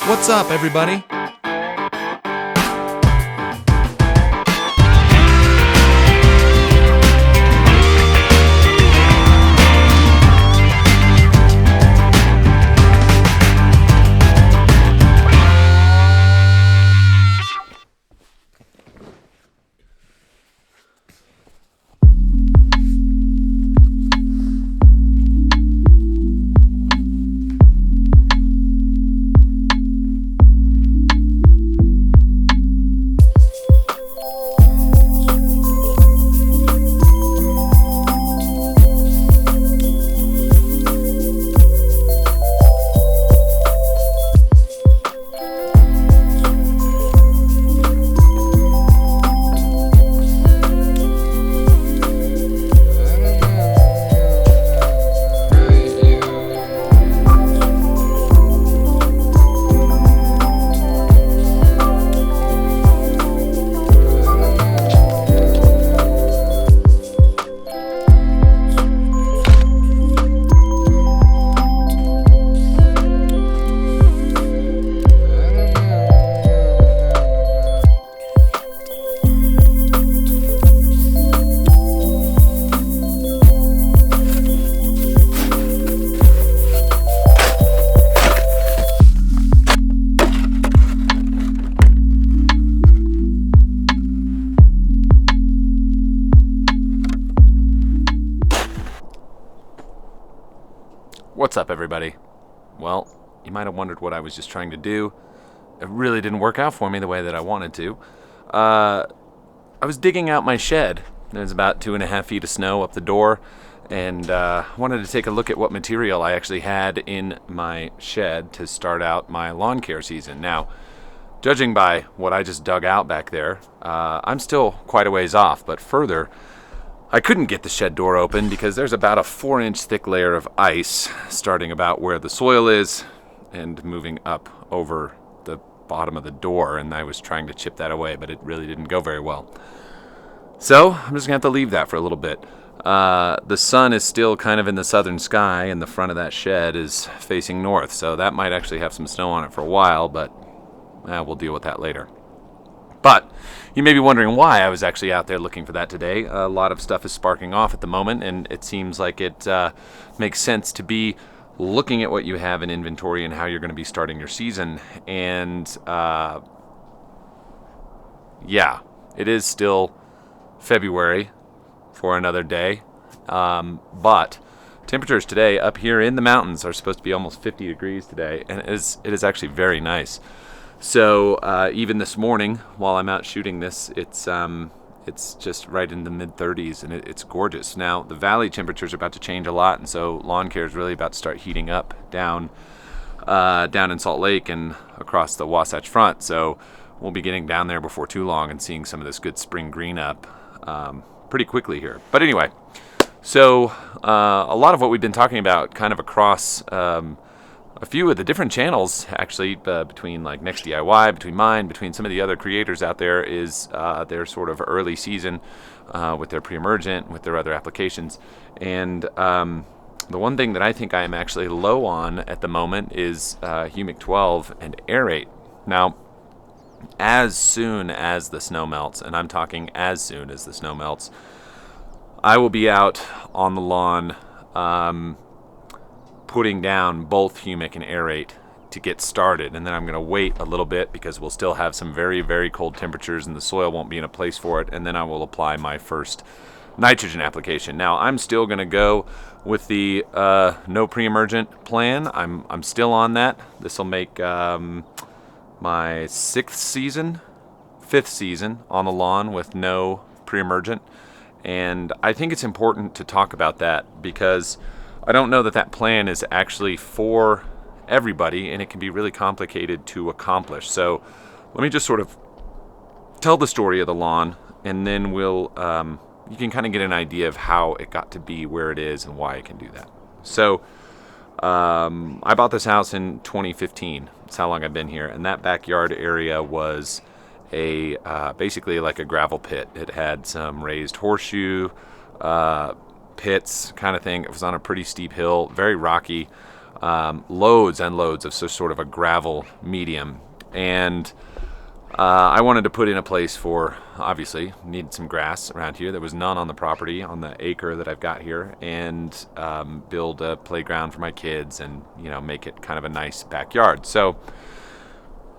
What's up, everybody? What's up, everybody? Well, you might have wondered what I was just trying to do. It really didn't work out for me the way that I wanted to. I was digging out my shed. There's about 2.5 feet of snow up the door, and wanted to take a look at what material I actually had in my shed to start out my lawn care season. Now, judging by what I just dug out back there, I'm still quite a ways off, but further, I couldn't get the shed door open because there's about a 4-inch thick layer of ice starting about where the soil is and moving up over the bottom of the door, and I was trying to chip that away, but it really didn't go very well. So I'm just going to have to leave that for a little bit. The sun is still kind of in the southern sky, and the front of that shed is facing north, so that might actually have some snow on it for a while, but we'll deal with that later. But you may be wondering why I was actually out there looking for that today. A lot of stuff is sparking off at the moment, and it seems like it makes sense to be looking at what you have in inventory and how you're going to be starting your season. And it is still February for another day, but temperatures today up here in the mountains are supposed to be almost 50 degrees today, and it is actually very nice. So even this morning, while I'm out shooting this, it's just right in the mid-30s, and it's gorgeous. Now, the valley temperatures are about to change a lot, and so lawn care is really about to start heating up down in Salt Lake and across the Wasatch Front. So we'll be getting down there before too long and seeing some of this good spring green up pretty quickly here. But anyway, so a lot of what we've been talking about kind of across a few of the different channels, actually, between like Next DIY, between mine, between some of the other creators out there, is their sort of early season with their Pre-Emergent, with their other applications. And the one thing that I think I am actually low on at the moment is Humic 12 and Aerate. Now, as soon as the snow melts, and I'm talking as soon as the snow melts, I will be out on the lawn putting down both Humic and Aerate to get started, and then I'm going to wait a little bit because we'll still have some very, very cold temperatures and the soil won't be in a place for it, and then I will apply my first nitrogen application. Now, I'm still going to go with the no pre-emergent plan. I'm still on that. This will make my 5th season on the lawn with no pre-emergent, and I think it's important to talk about that because I don't know that plan is actually for everybody, and it can be really complicated to accomplish. So let me just sort of tell the story of the lawn, and then you can kind of get an idea of how it got to be where it is and why it can do that. So I bought this house in 2015. That's how long I've been here, and that backyard area was basically like a gravel pit. It had some raised horseshoe pits kind of thing. It was on a pretty steep hill, very rocky. loads and loads of sort of a gravel medium. And I wanted to put in a place for, obviously, needed some grass around here. There was none on the property, on the acre that I've got here, and build a playground for my kids and, make it kind of a nice backyard. So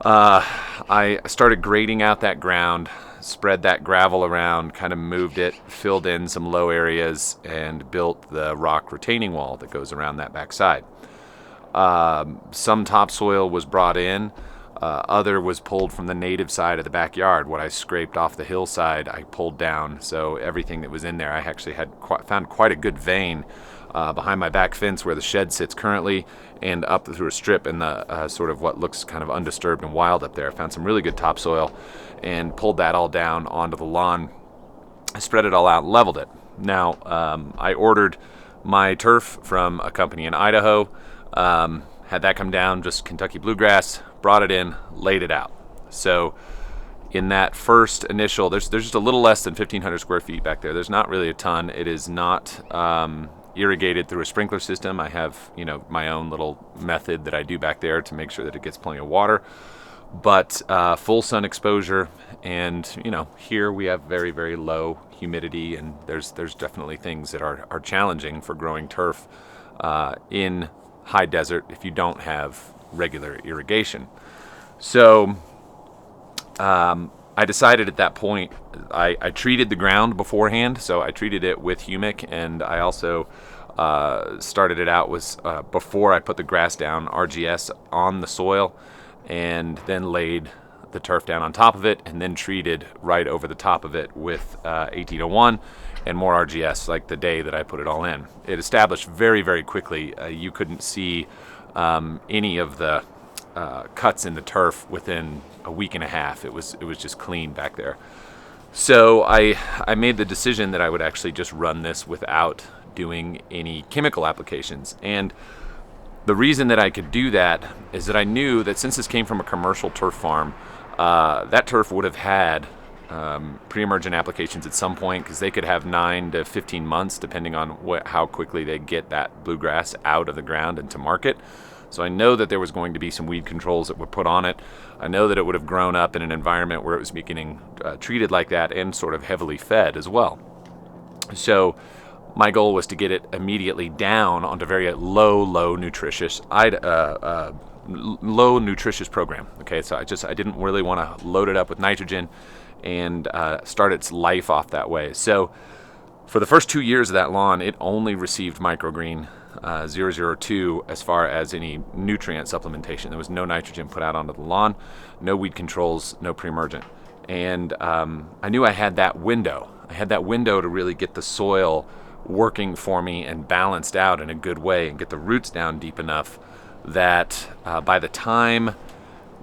I started grading out that ground, spread that gravel around, kind of moved it, filled in some low areas, and built the rock retaining wall that goes around that backside. Some topsoil was brought in. Other was pulled from the native side of the backyard. What I scraped off the hillside, I pulled down. So everything that was in there, I actually found quite a good vein behind my back fence where the shed sits currently, and up through a strip in the sort of what looks kind of undisturbed and wild up there. I found some really good topsoil and pulled that all down onto the lawn. I spread it all out and leveled it. Now, I ordered my turf from a company in Idaho. Had that come down, just Kentucky bluegrass, brought it in, laid it out. So in that first initial, there's just a little less than 1,500 square feet back there. There's not really a ton. It is not irrigated through a sprinkler system. I have, my own little method that I do back there to make sure that it gets plenty of water. But full sun exposure, and here we have very, very low humidity, and there's definitely things that are challenging for growing turf in high desert if you don't have regular irrigation. So I decided at that point, I treated the ground beforehand, so I treated it with humic, and I also started it out with, before I put the grass down, RGS on the soil, and then laid the turf down on top of it, and then treated right over the top of it with 1801 and more RGS like the day that I put it all in. It established very, very quickly. You couldn't see any of the cuts in the turf within a week and a half. It was just clean back there. So I made the decision that I would actually just run this without doing any chemical applications. And the reason that I could do that is that I knew that since this came from a commercial turf farm, that turf would have had pre-emergent applications at some point, because they could have 9 to 15 months depending on how quickly they get that bluegrass out of the ground and to market. So I know that there was going to be some weed controls that were put on it. I know that it would have grown up in an environment where it was beginning treated like that and sort of heavily fed as well. So my goal was to get it immediately down onto very low nutritious program. Okay, so I didn't really want to load it up with nitrogen and start its life off that way. So for the first 2 years of that lawn, it only received MicroGreene 002 as far as any nutrient supplementation. There was no nitrogen put out onto the lawn, no weed controls, no pre-emergent. And I knew I had that window. I had that window to really get the soil working for me and balanced out in a good way and get the roots down deep enough that by the time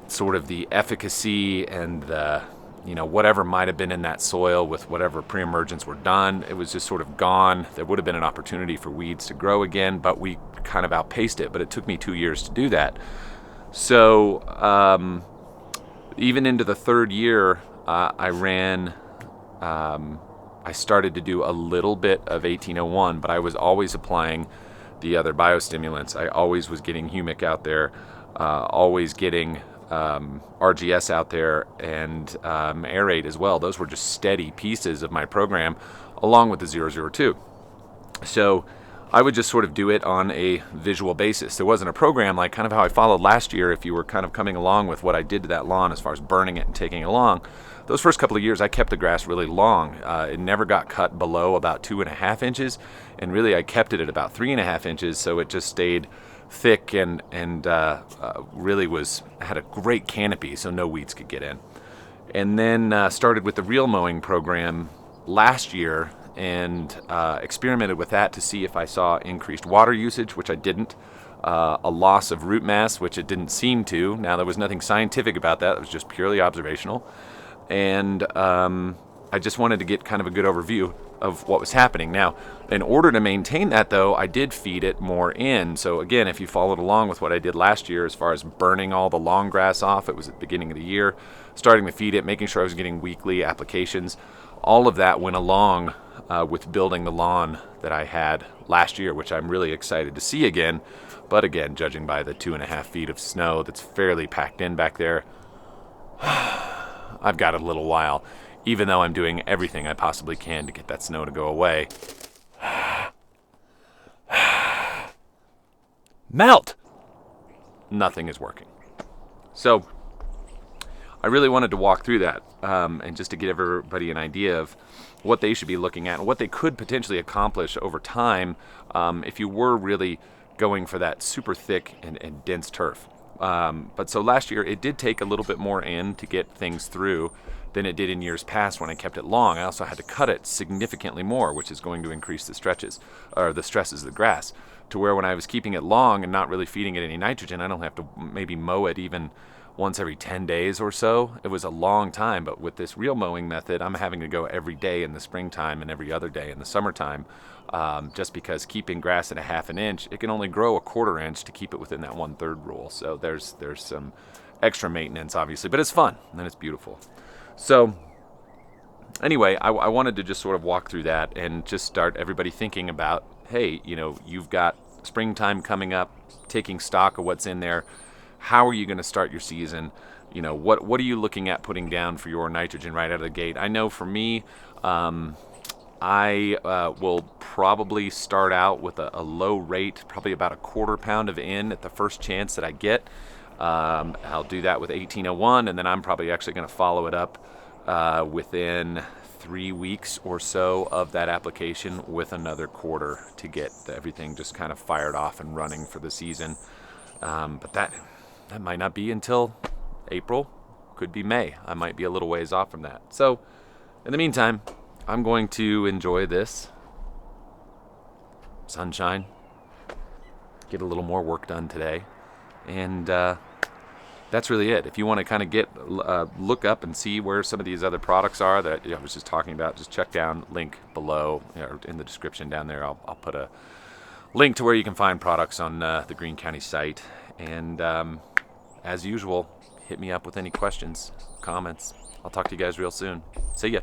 sort of the efficacy and the whatever might have been in that soil with whatever pre-emergents were done, it was just sort of gone. There would have been an opportunity for weeds to grow again, but we kind of outpaced it. But it took me 2 years to do that. So even into the third year, I started to do a little bit of 1801, but I was always applying the other biostimulants. I always was getting humic out there, always getting RGS out there, and aerate as well. Those were just steady pieces of my program along with the 002. So I would just sort of do it on a visual basis. There wasn't a program like kind of how I followed last year. If you were kind of coming along with what I did to that lawn as far as burning it and taking it along, those first couple of years I kept the grass really long. It never got cut below about 2.5 inches, and really I kept it at about 3.5 inches, so it just stayed thick and really had a great canopy, so no weeds could get in. And then started with the real mowing program last year and experimented with that to see if I saw increased water usage, which I didn't. A loss of root mass, which it didn't seem to. Now, there was nothing scientific about that. It was just purely observational. And I just wanted to get kind of a good overview of what was happening. Now, in order to maintain that, though, I did feed it more in. So again, if you followed along with what I did last year as far as burning all the long grass off, it was at the beginning of the year, starting to feed it, making sure I was getting weekly applications. All of that went along with building the lawn that I had last year, which I'm really excited to see again. But again, judging by the 2.5 feet of snow that's fairly packed in back there, I've got a little while, even though I'm doing everything I possibly can to get that snow to go away. Melt! Nothing is working. So I really wanted to walk through that and just to give everybody an idea of what they should be looking at and what they could potentially accomplish over time if you were really going for that super thick and dense turf. But so last year, it did take a little bit more in to get things through than it did in years past when I kept it long. I also had to cut it significantly more, which is going to increase the stresses of the grass, to where when I was keeping it long and not really feeding it any nitrogen, I don't have to maybe mow it even once every 10 days or so. It was a long time, but with this real mowing method, I'm having to go every day in the springtime and every other day in the summertime, just because keeping grass at 1/2 inch, it can only grow 1/4 inch to keep it within that 1/3 rule. So there's some extra maintenance, obviously, but it's fun and it's beautiful. So anyway, I wanted to just sort of walk through that and just start everybody thinking about, hey, you've got springtime coming up, taking stock of what's in there. How are you going to start your season? What are you looking at putting down for your nitrogen right out of the gate? I know for me, I will probably start out with a low rate, probably about 1/4 pound of N at the first chance that I get. I'll do that with 1801, and then I'm probably actually going to follow it up within 3 weeks or so of that application with another 1/4 to get everything just kind of fired off and running for the season. But that might not be until April, could be May. I might be a little ways off from that. So in the meantime, I'm going to enjoy this sunshine, get a little more work done today, and that's really it. If you want to kind of look up and see where some of these other products are that I was just talking about, just check down, link below, or in the description down there. I'll put a link to where you can find products on the Greene County site. And as usual, hit me up with any questions, comments. I'll talk to you guys real soon. See ya.